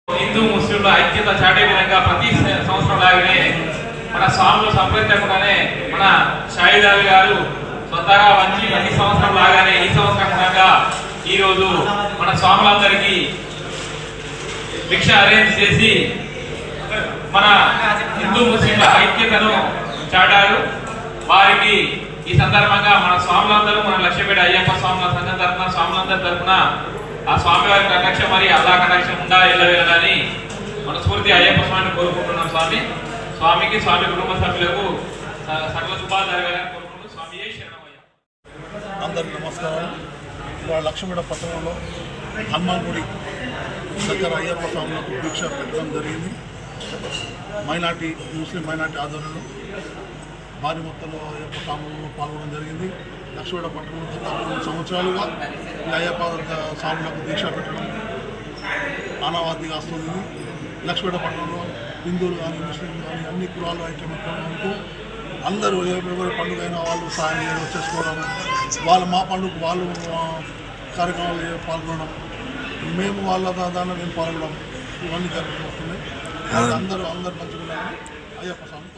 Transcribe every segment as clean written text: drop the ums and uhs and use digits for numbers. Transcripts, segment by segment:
హిందూ ముస్లింల ఐక్యత చాటే విధంగా ప్రతి సంవత్సరం లాగానే మన స్వాములు సంప్రదించకుండానే మన షాయిదావి గారు స్వతహా వచ్చి ప్రతి సంవత్సరం లాగానే ఈ సంవత్సరం కూడా ఈరోజు మన స్వాములందరికీ భిక్ష అరేంజ్ చేసి మన హిందూ ముస్లింల ఐక్యతను చాటారు. వారికి ఈ సందర్భంగా మన స్వాములందరూ మన లక్ష్యపేట అయ్యప్ప స్వాముల సంఘం తరఫున స్వాములందరి తరఫున ఆ స్వామివారి కటాక్ష మరి అల్లా కటాక్ష ఉండా వెళ్ళవేయాలని మనస్ఫూర్తి అయ్యప్ప స్వామిని కోరుకుంటున్నాం. స్వామికి స్వామి కుటుంబ సభ్యులకు సకల శుభాలు జరగాలని కోరుకుంటూ స్వామి శరణమయ్య. అందరికీ నమస్కారం. ఇవాళ లక్ష్మీపేట పట్టణంలో హనుమాన్ గుడి దగ్గర అయ్యప్ప స్వాములకు దీక్ష పెట్టడం జరిగింది. ముస్లిం మైనార్టీ ఆధ్వర్యంలో భారీ మొత్తంలో అయ్యప్ప స్వాములు పాల్గొనడం జరిగింది. లక్ష్మీపేట పట్టణంలో గత 3 సంవత్సరాలుగా ఈ అయ్యప్ప స్వాములకు దీక్ష పెట్టడం ఆనవాయితీగా వస్తుంది. లక్ష్మీపేట పట్టణంలో హిందువులు కానీ ముస్లింలు కానీ అన్ని కులాలు ఐక్యమత్యంగా ఉంటూ అందరూ ఎవరి పండుగ అయినా వాళ్ళు సాయం చేసుకోవడం, వాళ్ళు మా పండుగ వాళ్ళు కార్యక్రమాలు పాల్గొనడం, మేము వాళ్ళ దానిలో మేము పాల్గొనడం, ఇవన్నీ జరుగుతూ వస్తున్నాయి. అందరూ మంచిగా అయ్యప్ప స్వామి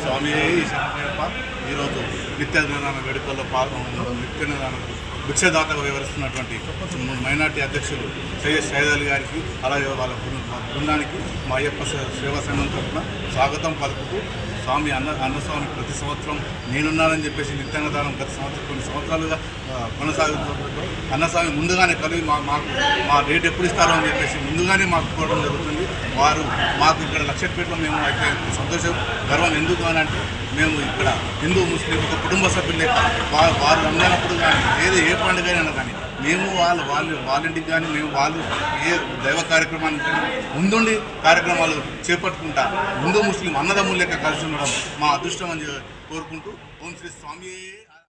స్వామి శరణమయ్యప్ప ఈరోజు నిత్య జ్ఞాన వేడుకల్లో భిక్షదాతగా వివరిస్తున్నటువంటి మైనార్టీ అధ్యక్షులు షైద్ గారికి అలాగే వాళ్ళ బృందానికి మా అయ్యప్ప సేవా సంఘం తరఫున స్వాగతం పలుకుతూ స్వామి అన్నస్వామి ప్రతి సంవత్సరం నేనున్నానని చెప్పేసి నిత్యాన్నదానం గత కొన్ని సంవత్సరాలుగా కొనసాగుతున్నప్పుడు అన్నస్వామి ముందుగానే కలిగి మా రేట్ ఎప్పుడు ఇస్తారో అని చెప్పేసి ముందుగానే మాకు కోరడం జరుగుతుంది. వారు మాకు ఇక్కడ లక్షపేటలో మేము అయితే సంతోషం గర్వం ఎందుకు అని అంటే మేము ఇక్కడ హిందూ ముస్లిం ఒక కుటుంబ సభ్యులు లేక వారు అందరినప్పుడు కానీ ఏ పండుగ అయినా కానీ మేము వాళ్ళింటికి కానీ మేము వాళ్ళు ఏ దైవ కార్యక్రమానికి కానీ ముందుండి కార్యక్రమాలు చేపట్టుకుంటా హిందూ ముస్లిం అన్నదమ్ములు లెక్క కలిసి ఉండడం మా అదృష్టం అని కోరుకుంటూ ఓం శ్రీ స్వామి.